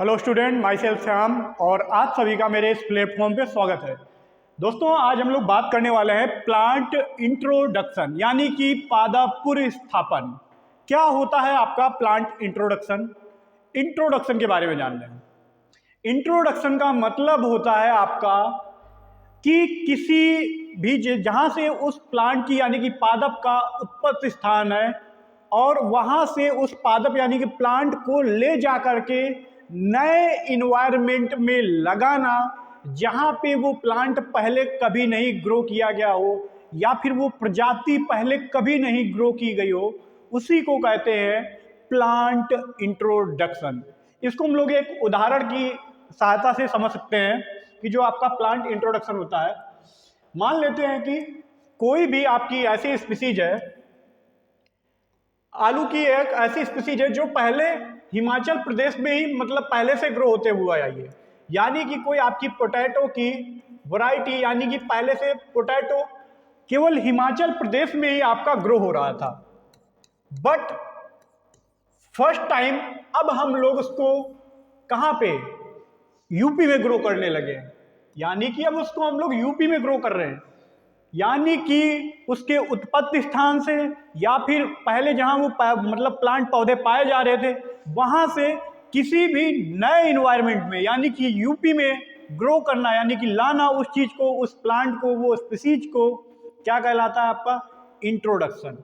Hello student, my self Shyam और आप सभी का मेरे इस प्लेटफॉर्म पे स्वागत है। दोस्तों, आज हम लोग बात करने वाले हैं प्लांट इंट्रोडक्शन यानी कि पादप स्थापन। क्या होता है आपका प्लांट इंट्रोडक्शन? इंट्रोडक्शन के बारे में जान रहे हैं। इंट्रोडक्शन का मतलब होता है आपका कि किसी भी जहाँ से उस प्लांट की यानी कि पादप का उत्पत्ति स्थान है और वहाँ से उस पादप यानी कि प्लांट को ले जा करके नए इन्वायरमेंट में लगाना जहाँ पे वो प्लांट पहले कभी नहीं ग्रो किया गया हो या फिर वो प्रजाति पहले कभी नहीं ग्रो की गई हो, उसी को कहते हैं प्लांट इंट्रोडक्शन। इसको हम लोग एक उदाहरण की सहायता से समझ सकते हैं कि जो आपका प्लांट इंट्रोडक्शन होता है, मान लेते हैं कि कोई भी आपकी ऐसी स्पीसीज है, आलू की एक ऐसी स्पीसीज है जो पहले हिमाचल प्रदेश में ही मतलब पहले से ग्रो होते हुआ आई है। यानी कि कोई आपकी पोटैटो की वैरायटी यानी कि पहले से पोटैटो केवल हिमाचल प्रदेश में ही आपका ग्रो हो रहा था, बट फर्स्ट टाइम अब हम लोग उसको कहाँ पे यूपी में ग्रो करने लगे हैं। यानी कि अब उसको हम लोग यूपी में ग्रो कर रहे हैं, यानी कि उसके उत्पत्ति स्थान से या फिर पहले जहां वो मतलब प्लांट पौधे पाए जा रहे थे वहां से किसी भी नए इन्वायरमेंट में यानी कि यूपी में ग्रो करना, यानी कि लाना उस चीज को, उस प्लांट को, वो स्पीसीज को, क्या कहलाता है आपका इंट्रोडक्शन।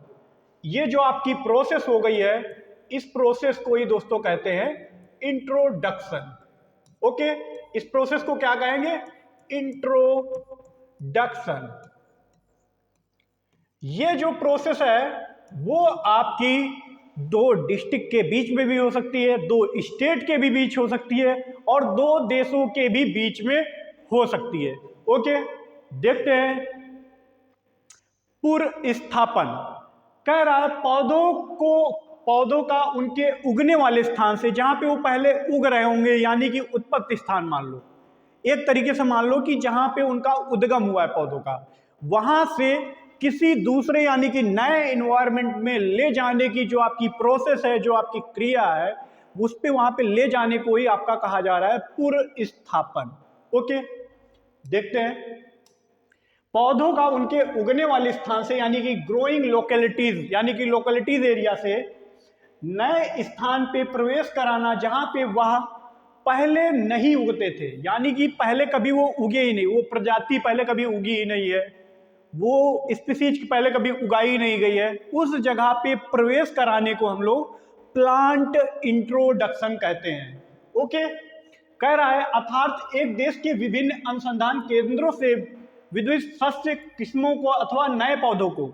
ये जो आपकी प्रोसेस हो गई है, इस प्रोसेस को ही दोस्तों कहते हैं इंट्रोडक्शन। ओके, इस प्रोसेस को क्या कहेंगे? इंट्रोडक्शन। ये जो प्रोसेस है वो आपकी दो डिस्ट्रिक्ट के बीच में भी हो सकती है, दो स्टेट के भी बीच हो सकती है और दो देशों के भी बीच में हो सकती है। ओके, देखते हैं। पूर्व स्थापन कह रहा है पौधों का उनके उगने वाले स्थान से, जहां पे वो पहले उग रहे होंगे यानी कि उत्पत्ति स्थान मान लो, एक तरीके से मान लो कि जहां पे उनका उद्गम हुआ है पौधों का, वहां से किसी दूसरे यानी कि नए इन्वायरमेंट में ले जाने की जो आपकी प्रोसेस है, जो आपकी क्रिया है, उस पे वहां पे ले जाने को ही आपका कहा जा रहा है पूर्व स्थापन। ओके, देखते हैं। पौधों का उनके उगने वाले स्थान से यानी कि ग्रोइंग लोकेलिटीज यानी कि लोकेलिटीज एरिया से नए स्थान पे प्रवेश कराना जहां पे वह पहले नहीं उगते थे, यानी कि पहले कभी वो उगे ही नहीं, वो प्रजाति पहले कभी उगी ही नहीं है, वो स्पीसीज पहले कभी उगाई नहीं गई है, उस जगह पे प्रवेश कराने को हम लोग प्लांट इंट्रोडक्शन कहते हैं। ओके, कह रहा है अर्थात एक देश के विभिन्न अनुसंधान केंद्रों से विविध सस्य किस्मों को अथवा नए पौधों को,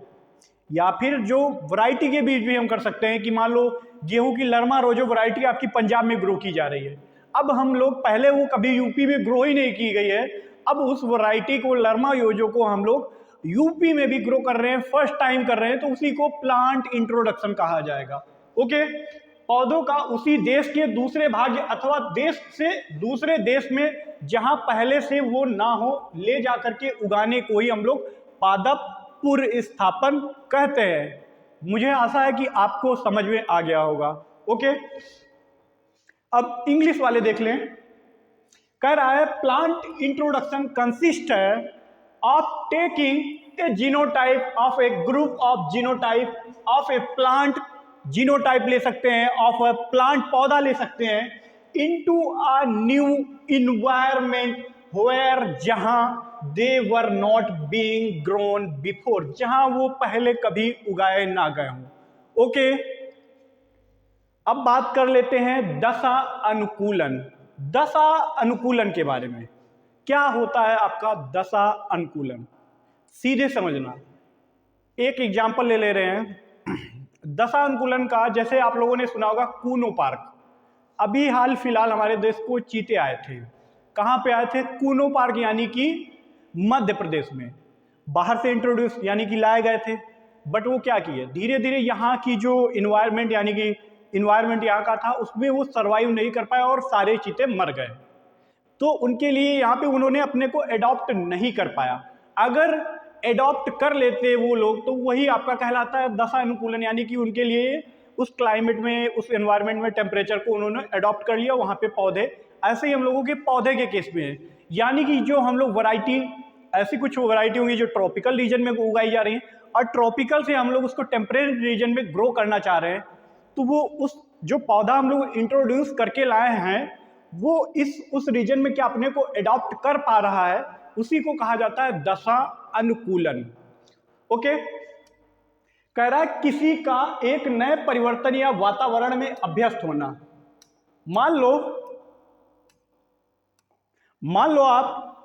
या फिर जो वैरायटी के बीच भी हम कर सकते हैं कि मान लो गेहूं की लरमा रोजो वैरायटी आपकी पंजाब में ग्रो की जा रही है, अब हम लोग पहले वो कभी यूपी में ग्रो ही नहीं की गई है, अब उस वैरायटी को लरमा योजो को हम लोग यूपी में भी ग्रो कर रहे हैं, फर्स्ट टाइम कर रहे हैं, तो उसी को प्लांट इंट्रोडक्शन कहा जाएगा। ओके, पौधों का उसी देश के दूसरे भाग अथवा देश से दूसरे देश में जहां पहले से वो ना हो ले जाकर के उगाने को ही हम लोग पादप पूर्व स्थापन कहते हैं। मुझे आशा है कि आपको समझ में आ गया होगा। ओके, अब इंग्लिश वाले देख लें। कह रहा है प्लांट इंट्रोडक्शन कंसिस्ट है of taking a genotype of A group of genotype of A plant, genotype ले सकते हैं, ऑफ ए प्लांट पौधा ले सकते हैं, into a new environment where जहां they were not being grown before, जहां वो पहले कभी उगाए ना गए हों। ओके, अब बात कर लेते हैं दशा अनुकूलन। दशा अनुकूलन के बारे में क्या होता है आपका दशा अनुकूलन, सीधे समझना। एक एग्जाम्पल ले रहे हैं दशा अनुकूलन का। जैसे आप लोगों ने सुना होगा कूनो पार्क, अभी हाल फिलहाल हमारे देश को चीते आए थे। कहाँ पे आए थे? कूनो पार्क, यानी कि मध्य प्रदेश में। बाहर से इंट्रोड्यूस यानी कि लाए गए थे, बट वो क्या किए, धीरे धीरे यहाँ की जो इन्वायरमेंट यानी कि इन्वायरमेंट यहाँ का था उसमें वो सर्वाइव नहीं कर पाया और सारे चीते मर गए। तो उनके लिए यहाँ पे उन्होंने अपने को एडॉप्ट नहीं कर पाया। अगर एडॉप्ट कर लेते वो लोग तो वही आपका कहलाता है दशा अनुकूलन, यानी कि उनके लिए उस क्लाइमेट में, उस एनवायरनमेंट में टेम्परेचर को उन्होंने अडॉप्ट कर लिया, वहाँ पे पौधे, ऐसे ही हम लोगों के पौधे के केस में है। यानी कि जो हम लोग वैरायटी, ऐसी कुछ वैरायटी होंगी जो ट्रॉपिकल रीजन में उगाई जा रही हैं, और ट्रॉपिकल से हम लोग उसको टेम्परेट रीजन में ग्रो करना चाह रहे हैं, तो वो उस जो पौधा हम लोग इंट्रोड्यूस करके लाए हैं वो उस रीजन में क्या अपने को अडॉप्ट कर पा रहा है, उसी को कहा जाता है दशा अनुकूलन। ओके, कह रहा है किसी का एक नए परिवर्तन या वातावरण में अभ्यस्त होना। मान लो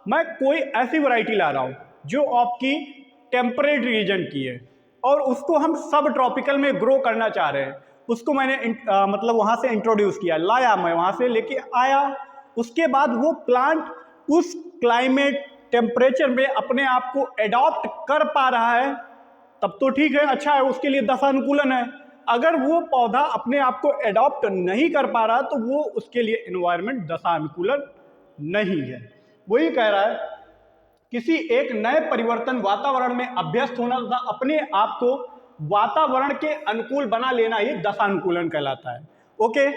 मैं कोई ऐसी वैरायटी ला रहा हूं जो आपकी टेम्परेट रीजन की है और उसको हम सब ट्रॉपिकल में ग्रो करना चाह रहे हैं। उसको मैंने मतलब वहां से इंट्रोड्यूस किया, लाया, मैं वहां से लेके आया, उसके बाद वो प्लांट उस क्लाइमेट टेम्परेचर में अपने आप को एडॉप्ट कर पा रहा है, तब तो ठीक है, अच्छा है, उसके लिए दशानुकूलन है। अगर वो पौधा अपने आप को एडॉप्ट नहीं कर पा रहा तो वो उसके लिए एनवायरनमेंट दशानुकूलन नहीं है। वही कह रहा है किसी एक नए परिवर्तन वातावरण में अभ्यस्त होना तथा अपने आप को वातावरण के अनुकूल बना लेना ही दशानुकूलन कहलाता है। ओके,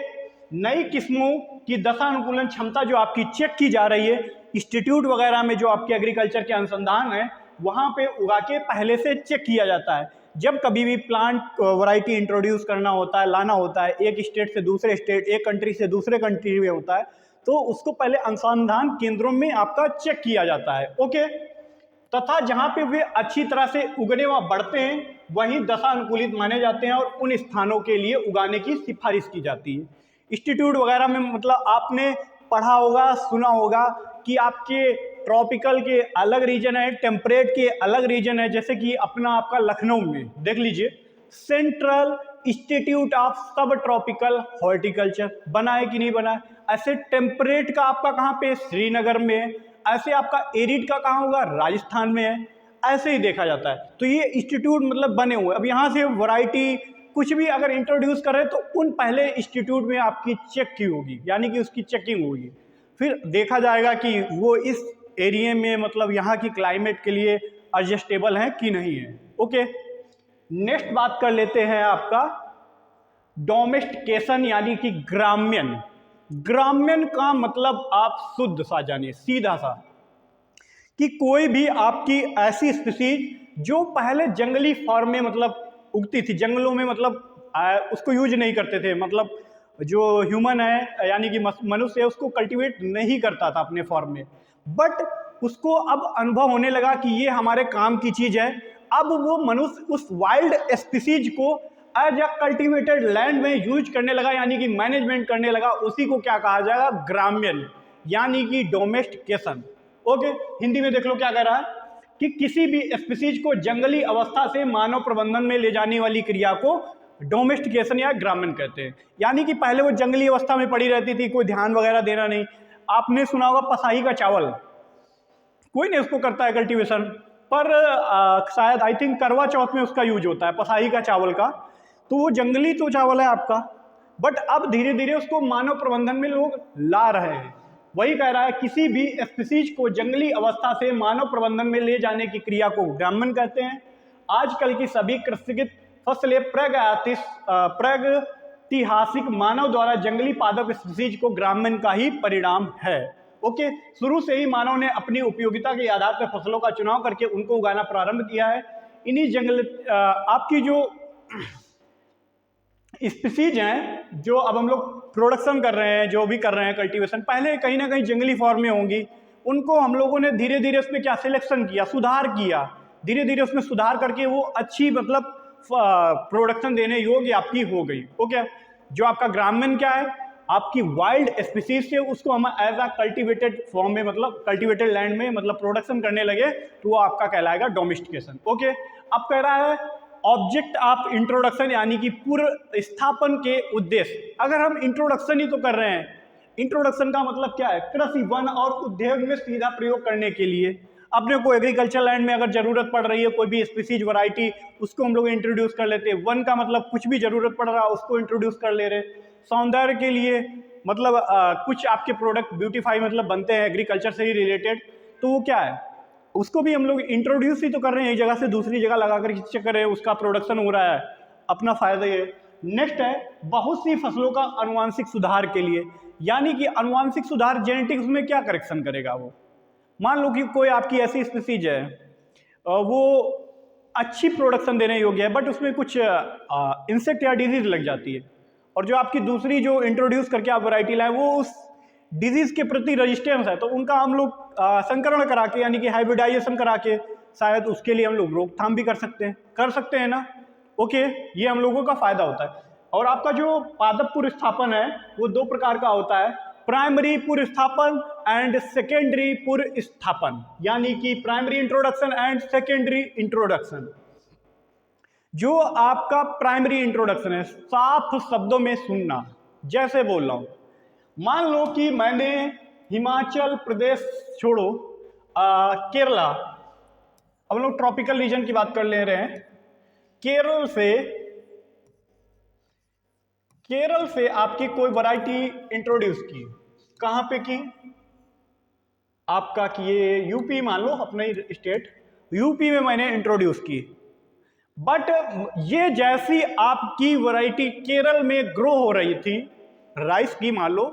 नई किस्मों की दशानुकूलन क्षमता जो आपकी चेक की जा रही है इंस्टीट्यूट वगैरह में, जो आपके एग्रीकल्चर के अनुसंधान है वहां पे उगा के पहले से चेक किया जाता है। जब कभी भी प्लांट वैरायटी इंट्रोड्यूस करना होता है, लाना होता है, एक स्टेट से दूसरे स्टेट, एक कंट्री से दूसरे कंट्री में होता है, तो उसको पहले अनुसंधान केंद्रों में आपका चेक किया जाता है। ओके, तथा जहां पे वे अच्छी तरह से उगने व बढ़ते हैं वहीं दशानुकूलित माने जाते हैं और उन स्थानों के लिए उगाने की सिफारिश की जाती है। इंस्टीट्यूट वगैरह में मतलब आपने पढ़ा होगा, सुना होगा कि आपके ट्रॉपिकल के अलग रीजन है, टेम्परेट के अलग रीजन है। जैसे कि अपना आपका लखनऊ में देख लीजिए, सेंट्रल इंस्टीट्यूट ऑफ सब ट्रॉपिकल हॉर्टिकल्चर बना है कि नहीं बना है। ऐसे टेम्परेट का आपका कहाँ पे, श्रीनगर में है। ऐसे आपका एरिड का कहाँ होगा, राजस्थान में है। ऐसे ही देखा जाता है। तो ये इंस्टीट्यूट मतलब बने हुए। अब यहाँ से वैरायटी कुछ भी अगर इंट्रोड्यूस करें तो उन पहले इंस्टीट्यूट में आपकी चेक की होगी, यानी कि उसकी चेकिंग होगी, फिर देखा जाएगा कि वो इस एरिया में मतलब यहाँ की क्लाइमेट के लिए एडजस्टेबल है कि नहीं है। ओके, नेक्स्ट बात कर लेते हैं आपका डोमेस्टिकेशन यानी कि ग्राम्यन। ग्राम्यन का मतलब आप शुद्ध सा जानिए, सीधा सा, कि कोई भी आपकी ऐसी स्पीसीज जो पहले जंगली फॉर्म में मतलब उगती थी, जंगलों में मतलब उसको यूज नहीं करते थे, मतलब जो ह्यूमन है यानी कि मनुष्य है उसको कल्टीवेट नहीं करता था अपने फॉर्म में, बट उसको अब अनुभव होने लगा कि ये हमारे काम की चीज है। अब वो मनुष्य उस वाइल्ड स्पीसीज को एज अ कल्टीवेटेड लैंड में यूज करने लगा, यानी कि मैनेजमेंट करने लगा। उसी को क्या कहा जाएगा, ग्राम्यन, यानी कि डोमेस्टिकेशन। ओके, हिंदी में देख लो क्या कह रहा है कि किसी भी स्पीसीज को जंगली अवस्था से मानव प्रबंधन में ले जाने वाली क्रिया को डोमेस्टिकेशन या ग्राम्यन कहते हैं। यानी कि पहले वो जंगली अवस्था में पड़ी रहती थी, कोई ध्यान वगैरह देना नहीं। आपने सुना होगा पसाही का चावल, कोई नहीं उसको करता है कल्टीवेशन, पर शायद आई थिंक करवा चौथ में उसका यूज होता है पसाही का चावल का। तो वो जंगली तो चावल है आपका, बट अब धीरे धीरे उसको मानव प्रबंधन में लोग ला रहे हैं। वही कह रहा है किसी भी स्पीसीज को जंगली अवस्था से मानव प्रबंधन में ले जाने की क्रिया को ग्राम्यन कहते हैं। आजकल की सभी कृषिगत फसलें प्रागैतिहासिक मानव द्वारा जंगली पादप स्पीसीज को ग्राम्यन का ही परिणाम है। ओके, शुरू से ही मानव ने अपनी उपयोगिता के आधार पर फसलों का चुनाव करके उनको उगाना प्रारंभ किया है। इन्हीं जंगल आपकी जो स्पीसीज हैं जो अब हम लोग प्रोडक्शन कर रहे हैं, जो भी कर रहे हैं कल्टीवेशन, पहले कहीं ना कहीं जंगली फॉर्म में होंगी। उनको हम लोगों ने धीरे धीरे उसमें क्या सिलेक्शन किया, सुधार किया, धीरे धीरे उसमें सुधार करके वो अच्छी मतलब प्रोडक्शन देने योग्य आपकी हो गई। ओके, जो आपका ग्राम्यन क्या है, आपकी वाइल्ड स्पीसीज से उसको हम एज अ कल्टीवेटेड फॉर्म में मतलब कल्टीवेटेड लैंड में मतलब प्रोडक्शन करने लगे, तो वो आपका कहलाएगा डोमेस्टिकेशन। ओके, अब कह रहा है ऑब्जेक्ट ऑफ इंट्रोडक्शन यानी कि पूर्व स्थापन के उद्देश्य। अगर हम इंट्रोडक्शन ही तो कर रहे हैं, इंट्रोडक्शन का मतलब क्या है, कृषि, वन और उद्योग में सीधा प्रयोग करने के लिए। अपने को एग्रीकल्चर लैंड में अगर जरूरत पड़ रही है कोई भी स्पीसीज वैरायटी, उसको हम लोग इंट्रोड्यूस कर लेते हैं। वन का मतलब कुछ भी जरूरत पड़ रहा है उसको इंट्रोड्यूस कर ले रहे। सौंदर्य के लिए मतलब कुछ आपके प्रोडक्ट ब्यूटीफाई मतलब बनते हैं एग्रीकल्चर से ही रिलेटेड, तो वो क्या है, उसको भी हम लोग इंट्रोड्यूस ही तो कर रहे हैं, एक जगह से दूसरी जगह लगा कर कर रहे हैं, उसका प्रोडक्शन हो रहा है, अपना फायदा ये। नेक्स्ट है बहुत सी फसलों का अनुवांशिक सुधार के लिए, यानी कि अनुवांशिक सुधार जेनेटिक्स में क्या करेक्शन करेगा वो। मान लो कि कोई आपकी ऐसी स्पीसीज है वो अच्छी प्रोडक्शन देने योग्य है, बट उसमें कुछ इंसेक्ट या डिजीज लग जाती है, और जो आपकी दूसरी जो इंट्रोड्यूस करके आप वैरायटी लाए वो उस डिजीज के प्रति रेजिस्टेंस है, तो उनका हम लोग संकरण करा के यानी कि हाइब्रिडाइजेशन करा के शायद उसके लिए हम लोग रोकथाम भी कर सकते हैं ना। ओके, ये हम लोगों का फायदा होता है। और आपका जो पादप पुनर्स्थापन है वो दो प्रकार का होता है, प्राइमरी पुनर्स्थापन एंड सेकेंडरी पुनर्स्थापन, यानी कि primary introduction and secondary introduction. जो आपका प्राइमरी इंट्रोडक्शन है, साफ शब्दों में सुनना, जैसे बोल रहा हूं, मान लो कि मैंने हिमाचल प्रदेश छोड़ो केरला, अब लोग ट्रॉपिकल रीजन की बात कर ले रहे हैं, केरल से आपकी कोई वैरायटी इंट्रोड्यूस की, कहां पे की, आपका कि ये यूपी मान लो, अपने स्टेट यूपी में मैंने इंट्रोड्यूस की, बट ये जैसी आपकी वैरायटी केरल में ग्रो हो रही थी, राइस की मान लो,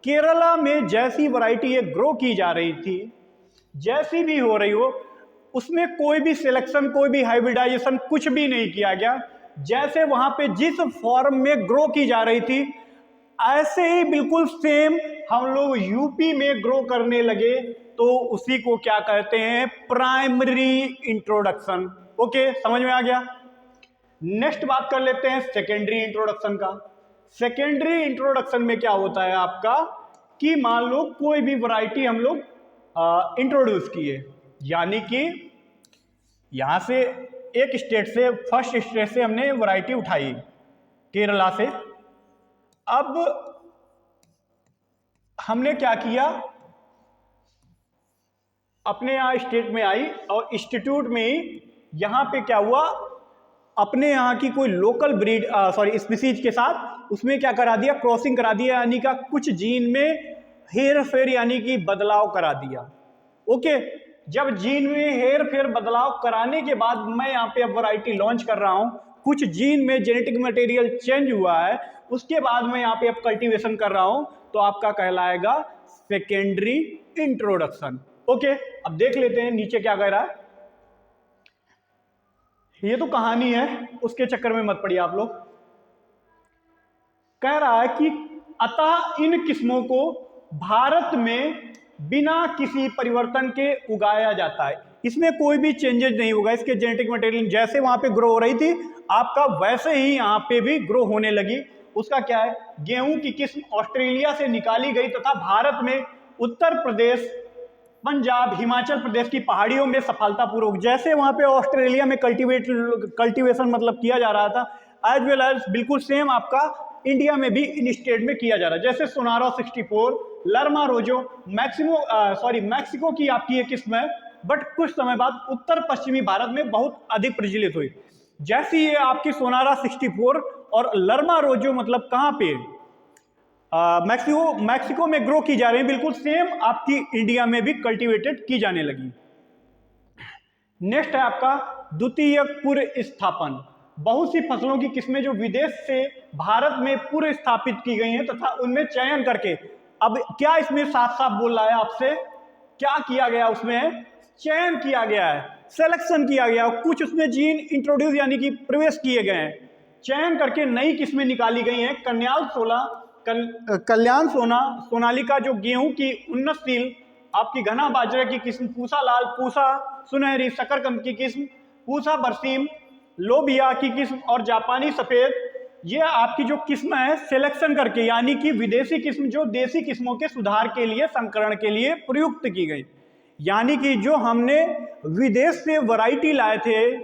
केरला में जैसी वैरायटी ये ग्रो की जा रही थी, जैसी भी हो रही हो, उसमें कोई भी सिलेक्शन, कोई भी हाइब्रिडाइजेशन कुछ भी नहीं किया गया, जैसे वहां पे जिस फॉर्म में ग्रो की जा रही थी ऐसे ही बिल्कुल सेम हम लोग यूपी में ग्रो करने लगे, तो उसी को क्या कहते हैं, प्राइमरी इंट्रोडक्शन। ओके, समझ में आ गया। नेक्स्ट बात कर लेते हैं सेकेंडरी इंट्रोडक्शन का। सेकेंडरी इंट्रोडक्शन में क्या होता है आपका कि मान लो कोई भी वैरायटी हम लोग इंट्रोड्यूस किए, यानी कि यहां से एक स्टेट से, फर्स्ट स्टेट से हमने वैरायटी उठाई केरला से, अब हमने क्या किया, अपने यहां स्टेट में आई और इंस्टीट्यूट में ही यहां पे क्या हुआ, अपने यहाँ की कोई लोकल ब्रीड स्पीसीज के साथ उसमें क्या करा दिया, क्रॉसिंग करा दिया, यानी का कुछ जीन में हेर फेर यानी कि बदलाव करा दिया। ओके, जब जीन में हेर फेर बदलाव कराने के बाद मैं यहाँ पे अब वैरायटी लॉन्च कर रहा हूँ, कुछ जीन में जेनेटिक मटेरियल चेंज हुआ है, उसके बाद मैं यहाँ पे अब कल्टीवेशन कर रहा हूँ, तो आपका कहलाएगा सेकेंडरी इंट्रोडक्शन। ओके, अब देख लेते हैं नीचे क्या कह रहा है। ये तो कहानी है, उसके चक्कर में मत पड़िए आप लोग। कह रहा है कि अतः इन किस्मों को भारत में बिना किसी परिवर्तन के उगाया जाता है, इसमें कोई भी चेंजेस नहीं होगा, इसके जेनेटिक मटेरियल जैसे वहां पे ग्रो हो रही थी आपका वैसे ही यहाँ पे भी ग्रो होने लगी। उसका क्या है, गेहूं की किस्म ऑस्ट्रेलिया से निकाली गई तथा भारत में उत्तर प्रदेश, पंजाब, हिमाचल प्रदेश की पहाड़ियों में सफलतापूर्वक, जैसे वहां पे ऑस्ट्रेलिया में कल्टीवेशन मतलब किया जा रहा था, एज वेल एज बिल्कुल सेम आपका इंडिया में भी इन स्टेट में किया जा रहा है। जैसे सोनारा 64, लर्मा रोजो, मैक्सिको की आपकी ये किस्म है, बट कुछ समय बाद उत्तर पश्चिमी भारत में बहुत अधिक प्रचलित हुई। जैसी ये आपकी सोनारा 64 और लर्मा रोजो मतलब कहाँ पे, मैक्सिको में ग्रो की जा रही है, बिल्कुल सेम आपकी इंडिया में भी कल्टीवेटेड की जाने लगी। नेक्स्ट है आपका द्वितीय पूर्व स्थापन। बहुत सी फसलों की किस्में जो विदेश से भारत में पूर्व स्थापित की गई हैं तथा उनमें चयन करके, अब क्या इसमें साफ साफ बोल रहा है आपसे, क्या किया गया, उसमें चयन किया गया है, सिलेक्शन किया गया, कुछ उसमें जीन इंट्रोड्यूस यानी कि प्रवेश किए गए हैं, चयन करके नई किस्में निकाली गई हैं। कल्याण सोनालिका जो गेहूं की उन्नतशील, आपकी घना बाजरे की किस्म, पूसा लाल, पूसा सुनहरी, शकरकंद की किस्म, पूसा बरसीम, लोबिया की किस्म और जापानी सफेद, ये आपकी जो किस्म है सिलेक्शन करके, यानी कि विदेशी किस्म जो देसी किस्मों के सुधार के लिए, संकरण के लिए प्रयुक्त की गई, यानी कि जो हमने विदेश से वैरायटी लाए थे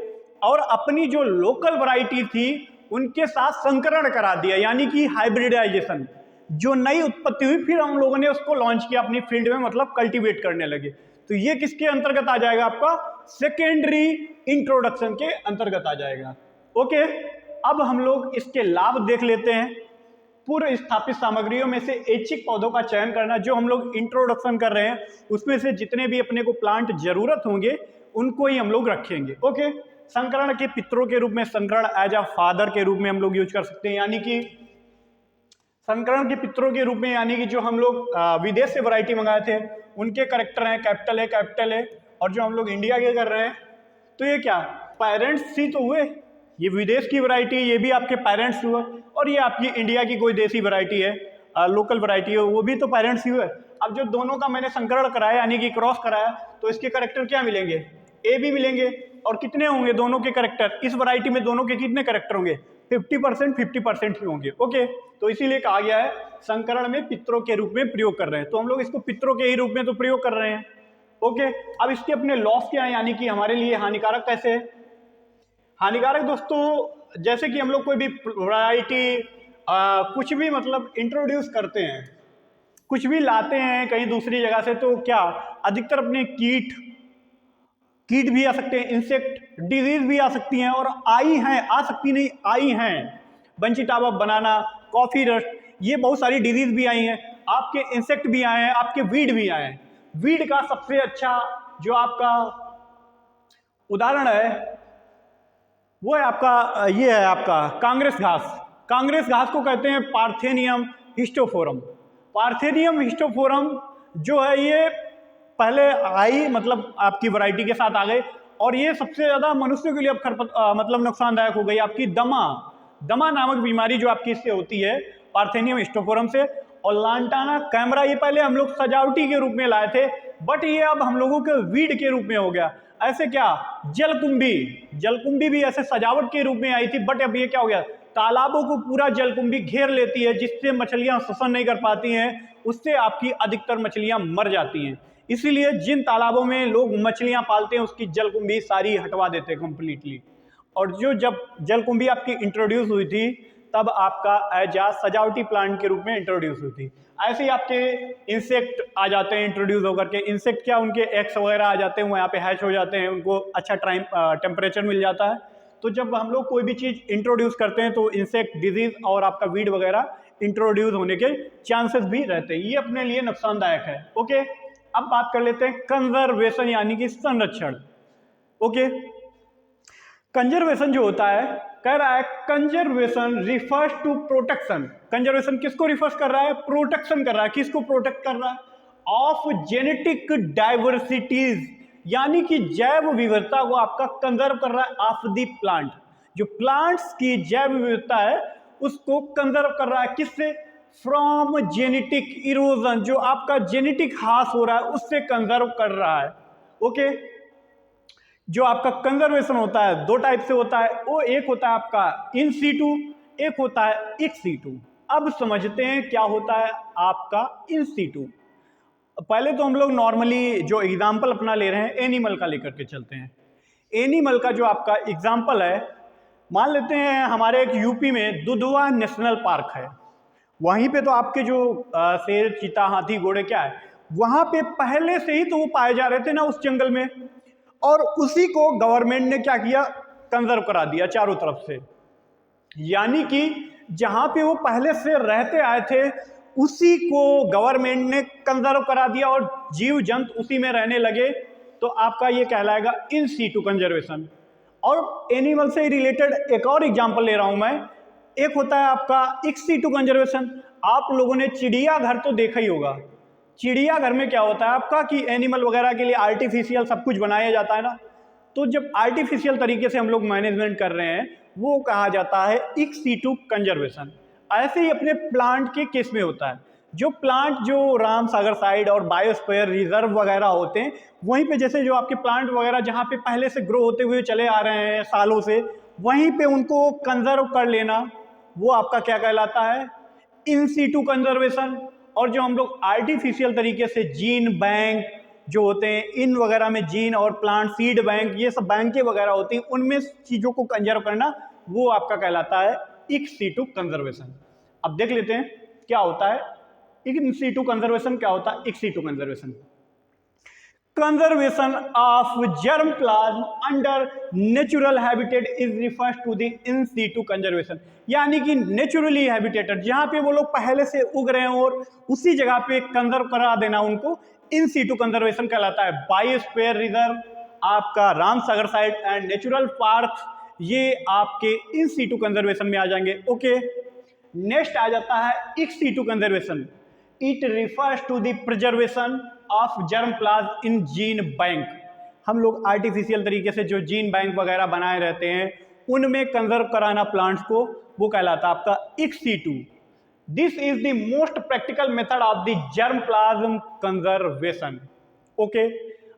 और अपनी जो लोकल वैरायटी थी उनके साथ संकरण करा दिया, यानी कि हाइब्रिडाइजेशन, जो नई उत्पत्ति हुई फिर हम लोगों ने उसको लॉन्च किया अपनी फील्ड में, मतलब कल्टीवेट करने लगे। तो ये किसके अंतर्गत आ जाएगा, आपका सेकेंडरी इंट्रोडक्शन के अंतर्गत आ जाएगा। ओके, अब हम लोग इसके लाभ देख लेते हैं। पूर्व स्थापित सामग्रियों में से ऐच्छिक पौधों का चयन करना, जो हम लोग इंट्रोडक्शन कर रहे हैं उसमें से जितने भी अपने को प्लांट जरूरत होंगे उनको ही हम लोग रखेंगे। ओके, संकरण के पितरों के रूप में संकरण एज अ फादर के रूप में हम लोग यूज कर सकते हैं, यानी कि संकरण के पितरों के रूप में, यानी कि जो हम लोग विदेश से वैरायटी मंगाए थे उनके करेक्टर हैं कैपिटल है, और जो हम लोग इंडिया के कर रहे हैं तो ये क्या पेरेंट्स ही तो हुए, ये विदेश की वैरायटी, ये भी आपके पेरेंट्स हुए, और ये आपकी इंडिया की कोई देसी वैरायटी है, लोकल वैरायटी है, वो भी तो पेरेंट्स ही हुए। अब जो दोनों का मैंने संकरण कराया यानी कि क्रॉस कराया, तो इसके करेक्टर क्या मिलेंगे, ए भी मिलेंगे, और कितने होंगे दोनों के करेक्टर, इस वैरायटी में दोनों के कितने करेक्टर होंगे, 50% ही होंगे। ओके, तो इसीलिए कहा गया है संकरण में पितरों के रूप में प्रयोग कर रहे हैं, तो हम लोग इसको पितरों के ही रूप में तो प्रयोग कर रहे हैं। ओके, अब इसके अपने लॉस क्या है, यानी कि हमारे लिए हानिकारक कैसे है। हानिकारक दोस्तों, जैसे कि हम लोग कोई भी वैरायटी कुछ भी मतलब इंट्रोड्यूस करते हैं, कुछ भी लाते हैं कहीं दूसरी जगह से, तो क्या अधिकतर अपने कीट भी आ सकते हैं, इंसेक्ट डिजीज भी आ सकती हैं, और आई हैं, आ सकती नहीं आई हैं, bunchy top of banana, coffee rust, ये बहुत सारी डिजीज भी आई हैं, आपके इंसेक्ट भी आए हैं, आपके वीड भी आए हैं। वीड का सबसे अच्छा जो आपका उदाहरण है वो है आपका, ये है आपका कांग्रेस घास। कांग्रेस घास को कहते हैं पार्थेनियम हिस्टोफोरम। पार्थेनियम हिस्टोफोरम जो है ये पहले आई, मतलब आपकी वैरायटी के साथ आ गए, और ये सबसे ज्यादा मनुष्य के लिए अब मतलब नुकसानदायक हो गई, आपकी दमा नामक बीमारी जो आपकी इससे होती है पार्थेनियम हिस्टोफोरम से। और लांटाना कैमरा, ये पहले हम लोग सजावटी के रूप में लाए थे, बट ये अब हम लोगों के वीड के रूप में हो गया। ऐसे क्या जलकुंभी भी ऐसे सजावट के रूप में आई थी, बट अब ये क्या हो गया, तालाबों को पूरा जलकुंभी घेर लेती है, जिससे मछलियां श्वसन नहीं कर पाती हैं, उससे आपकी अधिकतर मछलियां मर जाती हैं। इसीलिए जिन तालाबों में लोग मछलियां पालते हैं उसकी जलकुंभी सारी हटवा देते हैं कंप्लीटली। और जब जलकुंभी आपकी इंट्रोड्यूस हुई थी तब आपका एज आ सजावटी प्लांट के रूप में इंट्रोड्यूस हुई थी। ऐसे ही आपके इंसेक्ट आ जाते हैं इंट्रोड्यूस होकर के। इंसेक्ट क्या, उनके एग्स वगैरह आ जाते हैं, वो यहाँ पे हैच हो जाते हैं, उनको अच्छा टेम्परेचर मिल जाता है। तो जब हम लोग कोई भी चीज़ इंट्रोड्यूस करते हैं तो इंसेक्ट डिजीज और आपका वीड वगैरह इंट्रोड्यूस होने के चांसेस भी रहते हैं, ये अपने लिए नुकसानदायक है। ओके, अब बात कर लेते हैं कंजर्वेशन यानी कि संरक्षण। ओके, कंजर्वेशन जो होता है, कह रहा है conservation refers to protection. Conservation किसको रिफर्स कर रहा है, प्रोटेक्शन कर रहा है। किसको प्रोटेक्ट कर रहा है, ऑफ जेनेटिक डाइवर्सिटीज, यानी कि जैव विविधता को आपका कंजर्व कर रहा है ऑफ द प्लांट। जो प्लांट्स की जैव विविधता है उसको कंजर्व कर रहा है, किससे, फ्रॉम जेनेटिक इरोजन, जो आपका जेनेटिक ह्रास हो रहा है उससे कंजर्व कर रहा है। ओके, जो आपका कंजर्वेशन होता है दो टाइप से होता है, वो एक होता है आपका इन सीटू, एक होता है एक्स सीटू। अब समझते हैं क्या होता है आपका इन सीटू। पहले तो हम लोग नॉर्मली जो एग्जाम्पल अपना ले रहे हैं एनिमल का लेकर के चलते हैं। एनिमल का जो आपका एग्जाम्पल है, मान लेते हैं हमारे एक यूपी में दुधवा नेशनल पार्क है, वहीं पे तो आपके जो शेर, चीता, हाथी, घोड़े क्या है, वहां पे पहले से ही तो वो पाए जा रहे थे ना उस जंगल में, और उसी को गवर्नमेंट ने क्या किया, कंजर्व करा दिया चारों तरफ से। यानी कि जहां पे वो पहले से रहते आए थे उसी को गवर्नमेंट ने कंजर्व करा दिया और जीव जंतु उसी में रहने लगे, तो आपका ये कहलाएगा इन सीटू कंजर्वेशन। और एनिमल से रिलेटेड एक और एग्जांपल ले रहा हूं मैं, एक होता है आपका एक्स सीटू कंजर्वेशन। आप लोगों ने चिड़ियाघर तो देखा ही होगा। चिड़ियाघर में क्या होता है आपका कि एनिमल वगैरह के लिए आर्टिफिशियल सब कुछ बनाया जाता है ना, तो जब आर्टिफिशियल तरीके से हम लोग मैनेजमेंट कर रहे हैं वो कहा जाता है एक्स सीटू कंजर्वेशन। ऐसे ही अपने प्लांट के केस में होता है, जो प्लांट जो राम सागर साइड और बायोस्फीयर रिजर्व वगैरह होते हैं वहीं पे, जैसे जो आपके प्लांट वगैरह जहाँ पे पहले से ग्रो होते हुए चले आ रहे हैं सालों से, वहीं पे उनको कंजर्व कर लेना, वो आपका क्या कहलाता है, इन सीटू कंजर्वेशन। और जो हम लोग आर्टिफिशियल तरीके से जीन बैंक जो होते हैं, इन वगैरह में जीन और प्लांट सीड बैंक, ये सब बैंकें वगैरह होती हैं, उनमें चीज़ों को कंजर्व करना, वो आपका कहलाता है इन सीटू कंजर्वेशन। अब देख लेते हैं क्या होता है इन सीटू कंजर्वेशन, क्या होता है in situ conservation. Conservation of germ plasm under natural habitat is refers to the in situ conservation. यानी कि नेचुरली हैबिटेटेड, जहां पे वो लोग पहले से उग रहे हैं और उसी जगह पे कंजर्व करा देना, उनको इन सीटू कंजर्वेशन कहलाता है। बायोस्फीयर रिजर्व आपका Ramsagar site and natural park, ये आपके इन सीटू कंजर्वेशन में आ जाएंगे। ओके, नेक्स्ट आ जाता है ex situ conservation. It refers to the preservation of germ plasm in gene bank. हम लोग आर्टिफिशियल तरीके से जो जीन बैंक वगैरह बनाए रहते हैं उनमें कंजर्व कराना प्लांट्स को, वो कहलाता है आपका ex situ. This is the most practical method of the germ plasm conservation. Okay,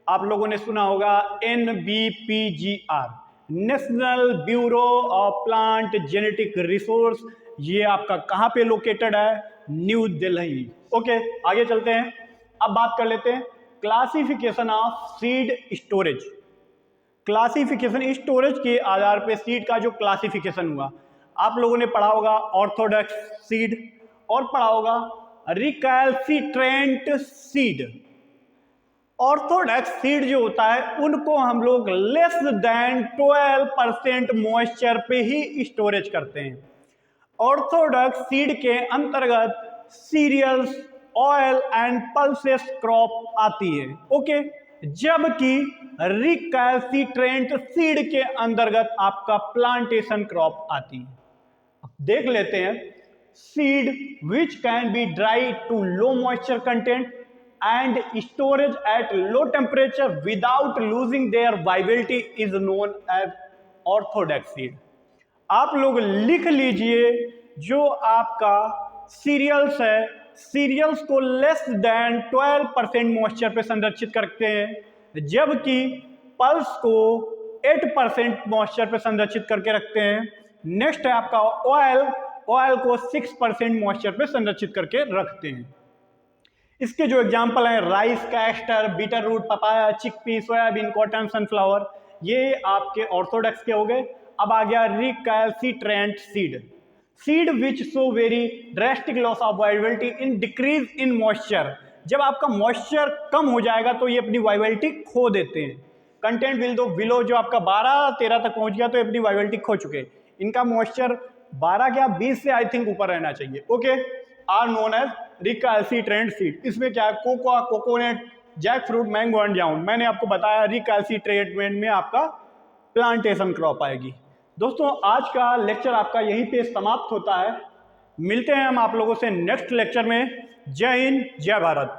आप लोगों ने सुना होगा NBPGR, national bureau of plant genetic resource. ये आपका कहाँ पे लोकेटेड है? न्यू दिल्ली। ओके, आगे चलते हैं। अब बात कर लेते हैं classification of seed storage. Classification storage के आधार पे सीड का जो क्लासिफिकेशन हुआ, आप लोगों ने पढ़ा होगा ऑर्थोडॉक्स सीड और पढ़ा होगा रिकैल्सिट्रेंट सीड। ऑर्थोडॉक्स सीड जो होता है उनको हम लोग लेस देन 12% मॉइस्चर पे ही स्टोरेज करते हैं। ऑर्थोडॉक्स सीड के अंतर्गत cereals, oil and pulses crop आती है। ओके, जबकि रिकैल्सिट्रेंट सीड के अंतर्गत आपका प्लांटेशन क्रॉप आती है। देख लेते हैं, seed which can be dry to low moisture content and storage at low temperature without losing their viability is known as orthodox seed। आप लोग लिख लीजिए, जो आपका सीरियल्स है, सीरियल्स को लेस देन 12% मॉइस्चर पे संरक्षित करते हैं, जबकि पल्स को 8% मॉइस्चर पे संरक्षित करके रखते हैं। नेक्स्ट है आपका ऑयल, ऑयल को 6% मॉइस्चर पे संरक्षित करके रखते हैं। इसके जो एग्जाम्पल हैं rice, castor, beetroot, papaya, chickpea, soybean, cotton, sunflower, ये आपके ऑर्थोडॉक्स के हो गए। अब आ गया recalcitrant seed. Seed which show very drastic loss of viability in decrease in moisture. जब आपका मॉइस्चर कम हो जाएगा तो ये अपनी वाइबिलिटी खो देते हैं। कंटेंट विल दो बिलो, जो आपका 12-13 तक पहुंच गया तो अपनी वाइबिलिटी खो चुके। इनका मॉइस्चर 12 क्या 20 से आई थिंक ऊपर रहना चाहिए। Okay, are known as recalcitrant seed. इसमें क्या है, cocoa, coconut, jackfruit, mango and jamun. मैंने आपको बताया रिकैल्सिट्रेंट में आपका प्लांटेशन क्रॉप आएगी। दोस्तों, आज का लेक्चर आपका यहीं पे समाप्त होता है। मिलते हैं हम आप लोगों से नेक्स्ट लेक्चर में। जय हिंद, जय भारत।